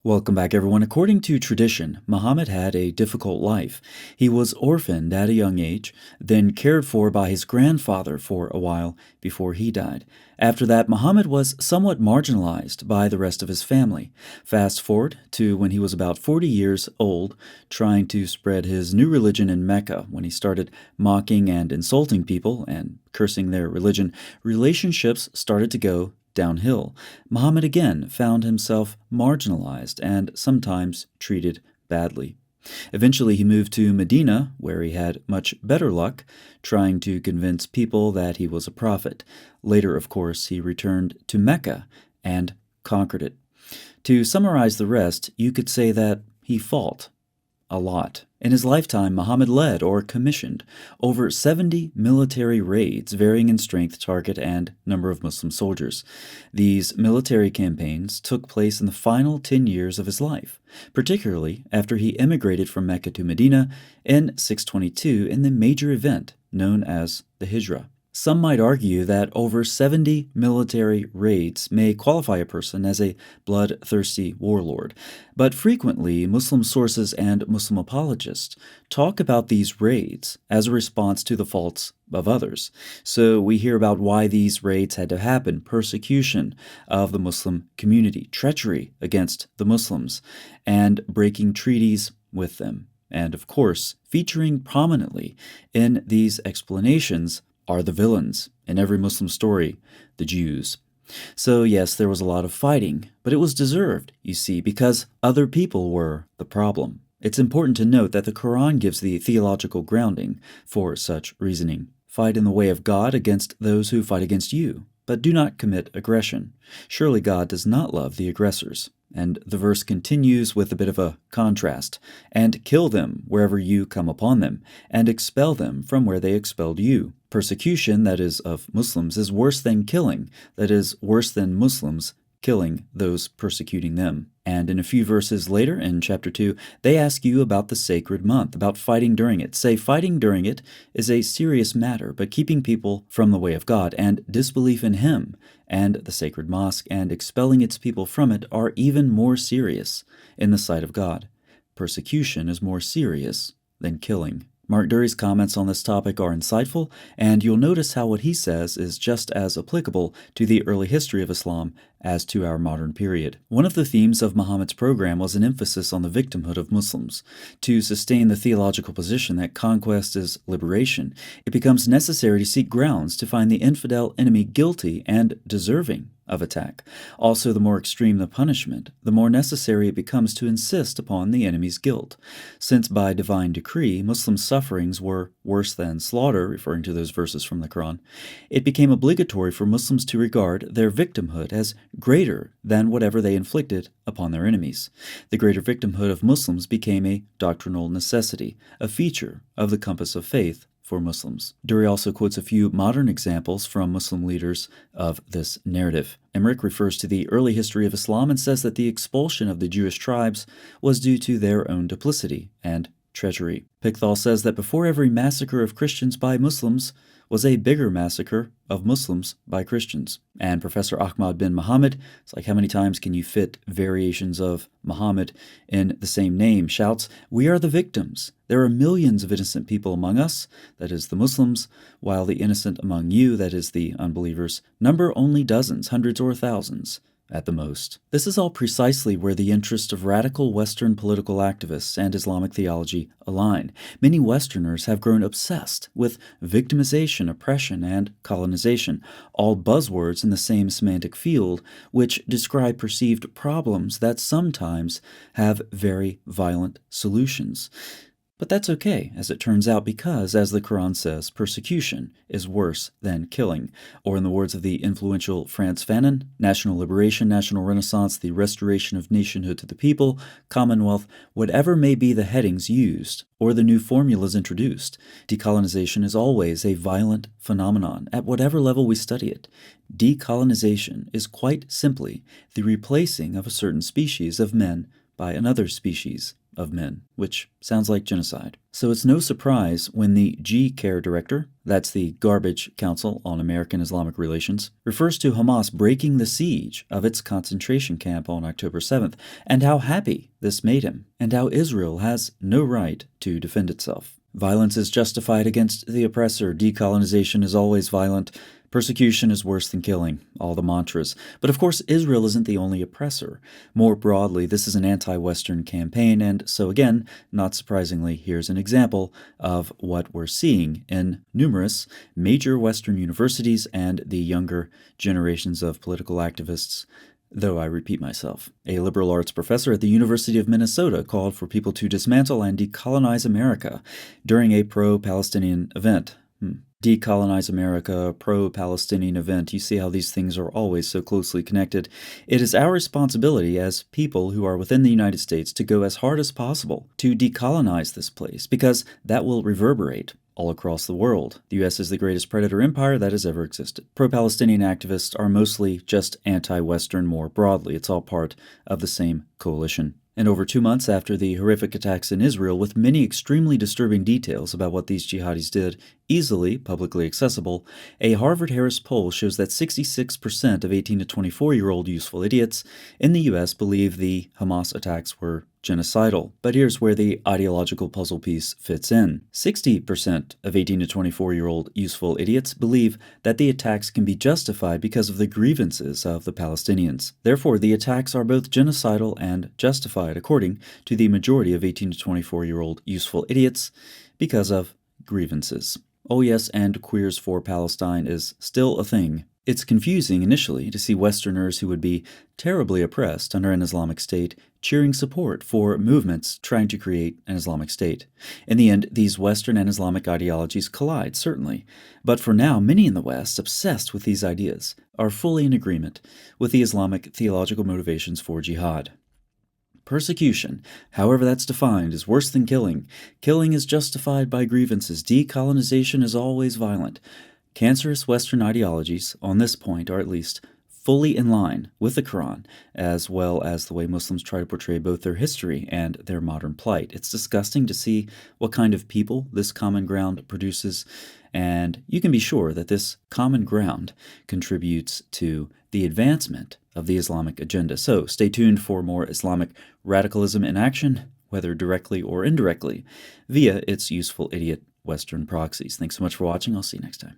Welcome back, everyone. According to tradition, Muhammad had a difficult life. He was orphaned at a young age, then cared for by his grandfather for a while before he died. After that, Muhammad was somewhat marginalized by the rest of his family. Fast forward to when he was about 40 years old, trying to spread his new religion in Mecca. When he started mocking and insulting people and cursing their religion, relationships started to go downhill. Muhammad again found himself marginalized and sometimes treated badly. Eventually, he moved to Medina, where he had much better luck, trying to convince people that he was a prophet. Later, of course, he returned to Mecca and conquered it. To summarize the rest, you could say that he fought a lot. In his lifetime, Muhammad led or commissioned over 70 military raids, varying in strength, target, and number of Muslim soldiers. These military campaigns took place in the final 10 years of his life, particularly after he emigrated from Mecca to Medina in 622 in the major event known as the Hijrah. Some might argue that over 70 military raids may qualify a person as a bloodthirsty warlord, but frequently Muslim sources and Muslim apologists talk about these raids as a response to the faults of others. So we hear about why these raids had to happen: persecution of the Muslim community, treachery against the Muslims, and breaking treaties with them. And of course, featuring prominently in these explanations are the villains in every Muslim story, the Jews. So yes, there was a lot of fighting, but it was deserved, you see, because other people were the problem. It's important to note that the Quran gives the theological grounding for such reasoning. Fight in the way of God against those who fight against you, but do not commit aggression. Surely God does not love the aggressors. And the verse continues with a bit of a contrast. And kill them wherever you come upon them, and expel them from where they expelled you. Persecution, that is, of Muslims, is worse than killing, that is, worse than Muslims killing those persecuting them. And in a few verses later, in chapter 2, they ask you about the sacred month, about fighting during it. Say, fighting during it is a serious matter, but keeping people from the way of God and disbelief in Him and the sacred mosque and expelling its people from it are even more serious in the sight of God. Persecution is more serious than killing. Mark Dury's comments on this topic are insightful, and you'll notice how what he says is just as applicable to the early history of Islam as to our modern period. One of the themes of Muhammad's program was an emphasis on the victimhood of Muslims. To sustain the theological position that conquest is liberation, it becomes necessary to seek grounds to find the infidel enemy guilty and deserving of attack. Also, the more extreme the punishment, the more necessary it becomes to insist upon the enemy's guilt. Since by divine decree, Muslim sufferings were worse than slaughter, referring to those verses from the Quran, it became obligatory for Muslims to regard their victimhood as greater than whatever they inflicted upon their enemies. The greater victimhood of Muslims became a doctrinal necessity, a feature of the compass of faith for Muslims. Dury also quotes a few modern examples from Muslim leaders of this narrative. Emmerich refers to the early history of Islam and says that the expulsion of the Jewish tribes was due to their own duplicity and treachery. Pickthall says that before every massacre of Christians by Muslims was a bigger massacre of Muslims by Christians. And Professor Ahmad bin Muhammad, it's like, how many times can you fit variations of Muhammad in the same name, shouts, "We are the victims. There are millions of innocent people among us, that is the Muslims, while the innocent among you, that is the unbelievers, number only dozens, hundreds, or thousands at the most." This is all precisely where the interests of radical Western political activists and Islamic theology align. Many Westerners have grown obsessed with victimization, oppression, and colonization, all buzzwords in the same semantic field, which describe perceived problems that sometimes have very violent solutions. But that's okay, as it turns out, because, as the Quran says, persecution is worse than killing. Or in the words of the influential Frantz Fanon, national liberation, national renaissance, the restoration of nationhood to the people, commonwealth, whatever may be the headings used, or the new formulas introduced, decolonization is always a violent phenomenon, at whatever level we study it. Decolonization is quite simply the replacing of a certain species of men by another species of men, which sounds like genocide. So it's no surprise when the G-CARE director, that's the Garbage Council on American Islamic Relations, refers to Hamas breaking the siege of its concentration camp on October 7th, and how happy this made him, and how Israel has no right to defend itself. Violence is justified against the oppressor. Decolonization is always violent. Persecution is worse than killing. All the mantras. But of course, Israel isn't the only oppressor. More broadly, this is an anti-Western campaign, and so again, not surprisingly, here's an example of what we're seeing in numerous major Western universities and the younger generations of political activists. Though I repeat myself, a liberal arts professor at the University of Minnesota called for people to dismantle and decolonize America during a pro-Palestinian event. Decolonize America, pro-Palestinian event. You see how these things are always so closely connected. It is our responsibility as people who are within the United States to go as hard as possible to decolonize this place, because that will reverberate all across the world. The U.S. is the greatest predator empire that has ever existed. Pro-Palestinian activists are mostly just anti-Western more broadly. It's all part of the same coalition. And over 2 months after the horrific attacks in Israel, with many extremely disturbing details about what these jihadis did, easily publicly accessible, a Harvard-Harris poll shows that 66% of 18 to 24-year-old useful idiots in the U.S. believe the Hamas attacks were genocidal. But here's where the ideological puzzle piece fits in. 60% of 18 to 24-year-old useful idiots believe that the attacks can be justified because of the grievances of the Palestinians. Therefore, the attacks are both genocidal and justified, according to the majority of 18 to 24-year-old useful idiots, because of grievances. Oh yes, and Queers for Palestine is still a thing. It's confusing initially to see Westerners who would be terribly oppressed under an Islamic State cheering support for movements trying to create an Islamic State. In the end, these Western and Islamic ideologies collide, certainly. But for now, many in the West, obsessed with these ideas, are fully in agreement with the Islamic theological motivations for jihad. Persecution, however that's defined, is worse than killing. Killing is justified by grievances. Decolonization is always violent. Cancerous Western ideologies, on this point, are at least fully in line with the Quran, as well as the way Muslims try to portray both their history and their modern plight. It's disgusting to see what kind of people this common ground produces, and you can be sure that this common ground contributes to the advancement of the Islamic agenda. So stay tuned for more Islamic radicalism in action, whether directly or indirectly, via its useful idiot Western proxies. Thanks so much for watching. I'll see you next time.